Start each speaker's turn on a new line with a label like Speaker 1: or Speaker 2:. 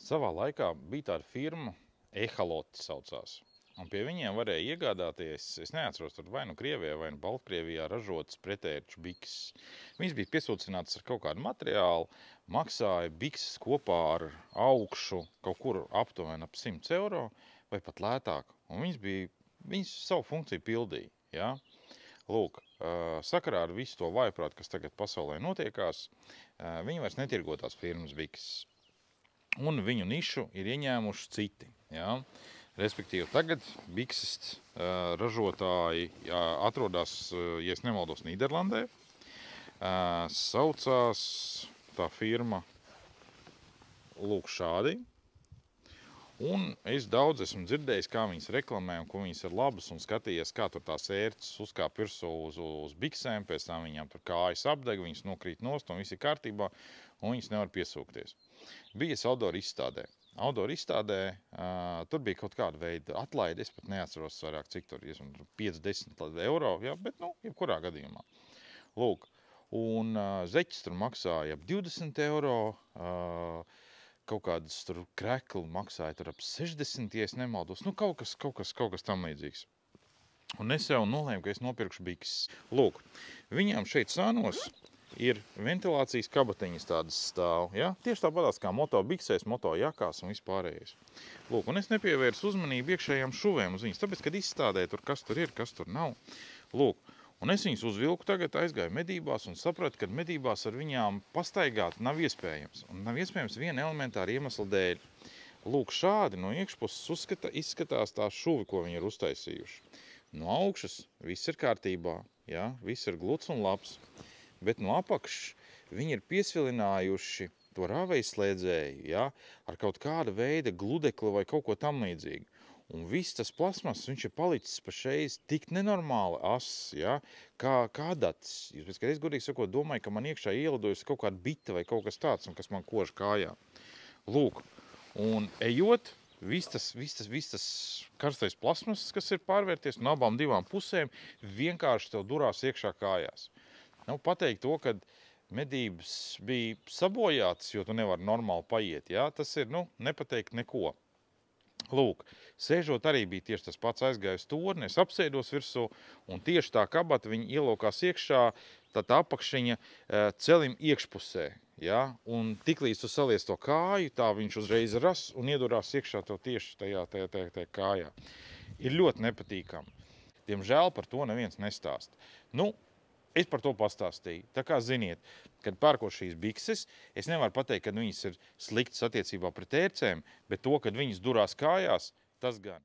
Speaker 1: Savā laikā bija tāda firma, Ehaloti saucās. Un pie viņiem varēja iegādāties, es neatceros, tur vai nu Krievijā, vai nu Baltkrievijā ražotas pretērču bikses. Viņas bija piesūcinātas ar kaut kādu materiālu, maksāja bikses kopā ar augšu kaut kur aptuveni ap 100 eiro vai pat lētāk. Un viņas savu funkciju pildīja. Ja? Lūk, sakarā ar visu to vājprātu, kas tagad pasaulē notiekās, viņi vairs netirgo tās firmas bikses. Un viņu nišu ir ieņēmuši citi. Ja? Respektīvi, tagad bikses ražotāji atrodas, ja es nemaldos, Nīderlandē. Saucās tā firma lūk šādi. Un es daudz esmu dzirdējis, kā viņas reklamē un ko viņas ir labas un skatījies, kā tur tās ērces uzkāp virsū uz biksēm, pēc tam viņām tur kājas apdeg, viņas nokrīt nost un viss ir kārtībā un viņas nevar piesūkties. Bija es outdoor izstādē. Outdoor izstādē tur bija kaut kāda veida atlaide, es pat neatceros vairāk, cik tur, 5-10 eiro, ja, bet, jebkurā gadījumā. Lūk, un zeķis tur maksāja ap 20 eiro, kaut kādas tur krekli maksāja tur ap 60, ja es nemaldos, kaut kas tam līdzīgs. Un es jau nolēmu, ka es nopirkšu bikses. Lūk, viņām šeit sānos ir ventilācijas kabatiņas tādas stāv, ja? Tieši tāpatās kā moto biksēs, moto jakās un vispārējais. Lūk, un es nepievērsu uzmanību iekšējām šuvēm uz viņas, tāpēc, kad izstādēju tur, kas tur ir, kas tur nav. Lūk, un es viņas uzvilku tagad, aizgāju medībās un sapratu, ka medībās ar viņām pastaigāt nav iespējams. Un nav iespējams viena elementāra iemesla dēļ. Lūk, šādi no iekšpuses izskatās tā šuvi, ko viņi ir uztaisījuši. No augšas viss ir kārtībā, ja? Viss ir gluds un labs. Bet no apakšas viņi ir piesvilinājuši to rāvējslēdzēju, ja, ar kaut kāda veida gludekli vai kaut ko tam līdzīgu. Un viss tas plasmas, viņš ir palicis pašreiz tik nenormāli ass, ja, kā datis. Jūs, kad es godīgi sakot, domāju, ka man iekšā ielidojusi kaut kāda bita vai kaut kas tāds, un kas man kož kājā. Lūk, un ejot, viss tas karstais plasmas, kas ir pārvērties no abām divām pusēm, vienkārši tev durās iekšā kājās. Pateikt to, ka medības bija sabojātas, jo tu nevari normāli paiet, ja? Tas ir, nepateikt neko. Lūk, sēžot arī bija tieši tas pats, aizgāju uz torni, es apsēdos virsū, un tieši tā kabata viņa ielaukās iekšā, tā apakšiņa celim iekšpusē, ja? Un tiklīdz tu saliec to kāju, tā viņš uzreiz ras un iedurās iekšā tev tieši tajā kājā. Ir ļoti nepatīkami. Diemžēl par to neviens nestāst. Es par to pastāstīju. Tā kā ziniet, kad pērkot šīs bikses, es nevaru pateikt, ka viņas ir sliktas attiecībā pret ērcēm, bet to, kad viņas durās kājās, tas gan.